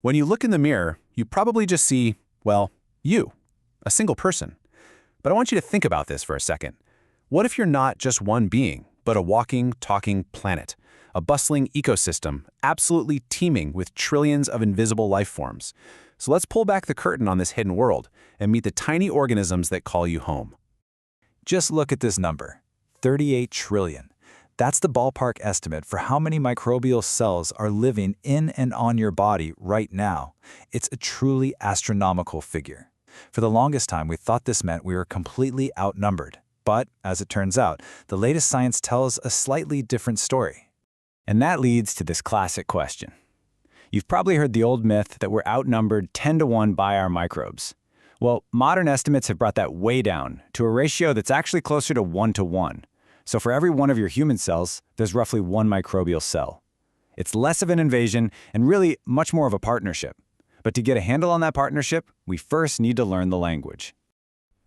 When you look in the mirror, you probably just see, well, you, a single person. But I want you to think about this for a second. What if you're not just one being, but a walking, talking planet, a bustling ecosystem, absolutely teeming with trillions of invisible life forms? So let's pull back the curtain on this hidden world and meet the tiny organisms that call you home. Just look at this number, 38 trillion. That's the ballpark estimate for how many microbial cells are living in and on your body right now. It's a truly astronomical figure. For the longest time, we thought this meant we were completely outnumbered. But, as it turns out, the latest science tells a slightly different story. And that leads to this classic question. You've probably heard the old myth that we're outnumbered 10 to 1 by our microbes. Well, modern estimates have brought that way down to a ratio that's actually closer to 1 to 1. So for every one of your human cells, there's roughly one microbial cell. It's less of an invasion and really much more of a partnership. But to get a handle on that partnership, we first need to learn the language.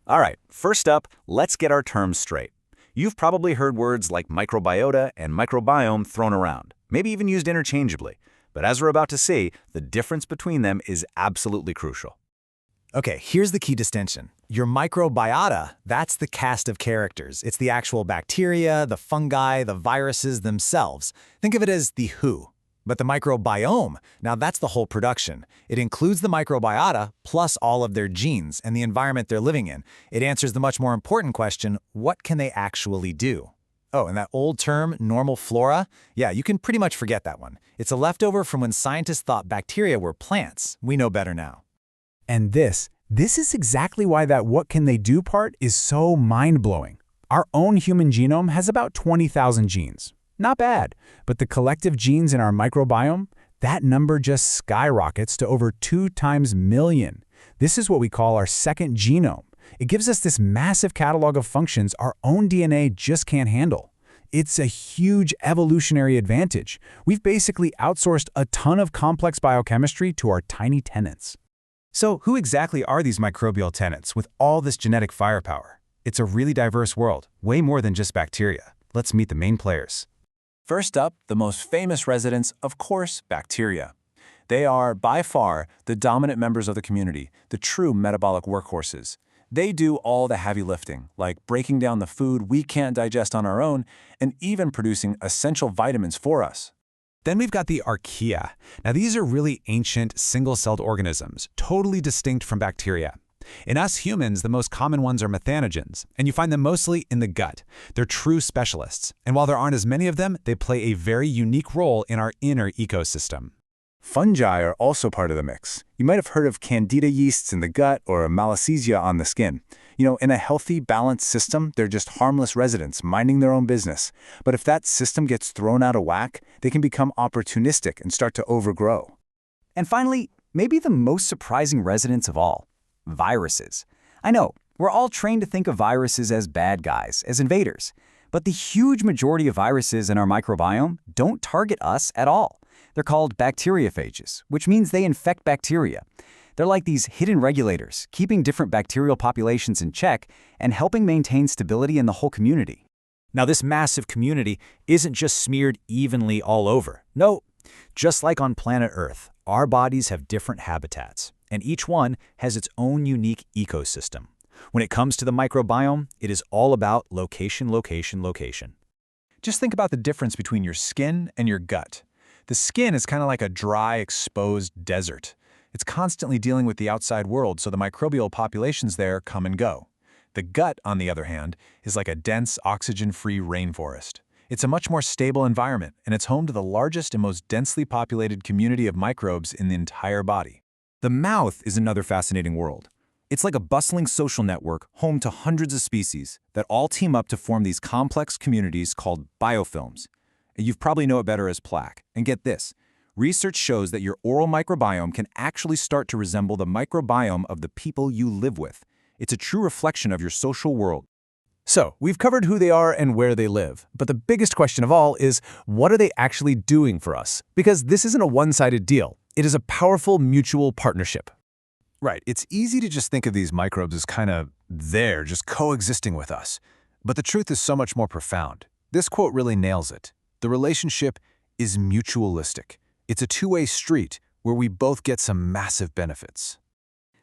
All right, first up, let's get our terms straight. You've probably heard words like microbiota and microbiome thrown around, maybe even used interchangeably. But as we're about to see, the difference between them is absolutely crucial. Okay, here's the key distinction. Your microbiota, that's the cast of characters. It's the actual bacteria, the fungi, the viruses themselves. Think of it as the who. But the microbiome, now that's the whole production. It includes the microbiota plus all of their genes and the environment they're living in. It answers the much more important question, what can they actually do? Oh, and that old term, normal flora? Yeah, you can pretty much forget that one. It's a leftover from when scientists thought bacteria were plants. We know better now. And this is exactly why that what can they do part is so mind-blowing. Our own human genome has about 20,000 genes. Not bad, but the collective genes in our microbiome, that number just skyrockets to over 2 times million. This is what we call our second genome. It gives us this massive catalog of functions our own DNA just can't handle. It's a huge evolutionary advantage. We've basically outsourced a ton of complex biochemistry to our tiny tenants. So who exactly are these microbial tenants with all this genetic firepower? It's a really diverse world, way more than just bacteria. Let's meet the main players. First up, the most famous residents, of course, bacteria. They are, by far, the dominant members of the community, the true metabolic workhorses. They do all the heavy lifting, like breaking down the food we can't digest on our own, and even producing essential vitamins for us. Then we've got the archaea. Now these are really ancient, single-celled organisms, totally distinct from bacteria. In us humans, the most common ones are methanogens, and you find them mostly in the gut. They're true specialists, and while there aren't as many of them, they play a very unique role in our inner ecosystem. Fungi are also part of the mix. You might have heard of candida yeasts in the gut or malassezia on the skin. You know, in a healthy, balanced system, they're just harmless residents minding their own business. But if that system gets thrown out of whack, they can become opportunistic and start to overgrow. And finally, maybe the most surprising residents of all, viruses. I know, we're all trained to think of viruses as bad guys, as invaders. But the huge majority of viruses in our microbiome don't target us at all. They're called bacteriophages, which means they infect bacteria. They're like these hidden regulators, keeping different bacterial populations in check and helping maintain stability in the whole community. Now this massive community isn't just smeared evenly all over. No, just like on planet Earth, our bodies have different habitats, and each one has its own unique ecosystem. When it comes to the microbiome, it is all about location, location, location. Just think about the difference between your skin and your gut. The skin is kind of like a dry, exposed desert. It's constantly dealing with the outside world, so the microbial populations there come and go. The gut, on the other hand, is like a dense, oxygen-free rainforest. It's a much more stable environment, and it's home to the largest and most densely populated community of microbes in the entire body. The mouth is another fascinating world. It's like a bustling social network home to hundreds of species that all team up to form these complex communities called biofilms. You probably know it better as plaque. And get this, research shows that your oral microbiome can actually start to resemble the microbiome of the people you live with. It's a true reflection of your social world. So, we've covered who they are and where they live, but the biggest question of all is, what are they actually doing for us? Because this isn't a one-sided deal. It is a powerful mutual partnership. Right, it's easy to just think of these microbes as kind of there, just coexisting with us. But the truth is so much more profound. This quote really nails it. The relationship is mutualistic. It's a two-way street where we both get some massive benefits.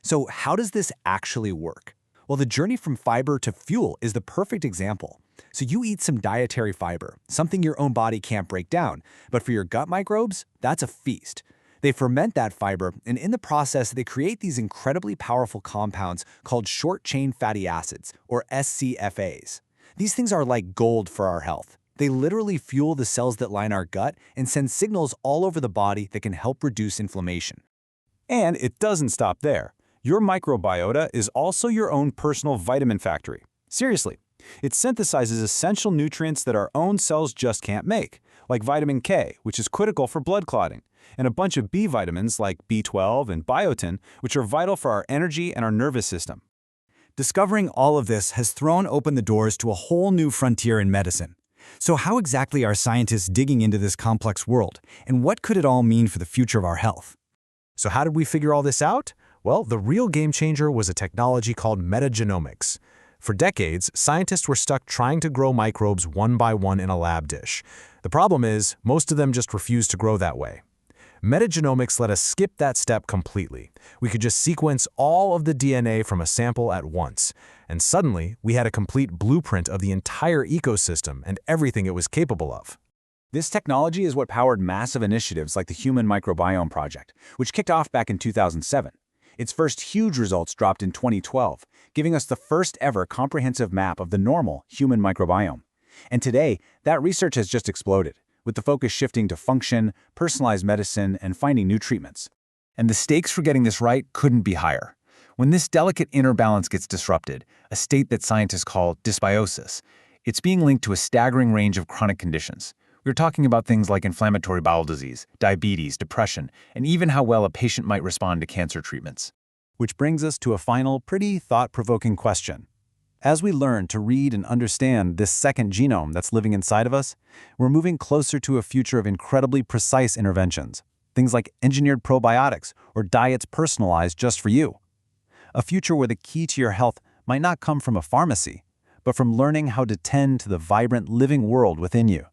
So how does this actually work? Well, the journey from fiber to fuel is the perfect example. So you eat some dietary fiber, something your own body can't break down, but for your gut microbes, that's a feast. They ferment that fiber, and in the process, they create these incredibly powerful compounds called short-chain fatty acids, or SCFAs. These things are like gold for our health. They literally fuel the cells that line our gut and send signals all over the body that can help reduce inflammation. And it doesn't stop there. Your microbiota is also your own personal vitamin factory. Seriously, it synthesizes essential nutrients that our own cells just can't make, like vitamin K, which is critical for blood clotting, and a bunch of B vitamins like B12 and biotin, which are vital for our energy and our nervous system. Discovering all of this has thrown open the doors to a whole new frontier in medicine. So how exactly are scientists digging into this complex world, and what could it all mean for the future of our health? So how did we figure all this out? Well, the real game changer was a technology called metagenomics. For decades, scientists were stuck trying to grow microbes one by one in a lab dish. The problem is, most of them just refused to grow that way. Metagenomics let us skip that step completely. We could just sequence all of the DNA from a sample at once, and suddenly we had a complete blueprint of the entire ecosystem and everything it was capable of. This technology is what powered massive initiatives like the Human Microbiome Project, which kicked off back in 2007. Its first huge results dropped in 2012, giving us the first ever comprehensive map of the normal human microbiome. And today, that research has just exploded, with the focus shifting to function, personalized medicine, and finding new treatments. And the stakes for getting this right couldn't be higher. When this delicate inner balance gets disrupted, a state that scientists call dysbiosis, it's being linked to a staggering range of chronic conditions. We're talking about things like inflammatory bowel disease, diabetes, depression, and even how well a patient might respond to cancer treatments. Which brings us to a final, pretty thought-provoking question. As we learn to read and understand this second genome that's living inside of us, we're moving closer to a future of incredibly precise interventions, things like engineered probiotics or diets personalized just for you. A future where the key to your health might not come from a pharmacy, but from learning how to tend to the vibrant living world within you.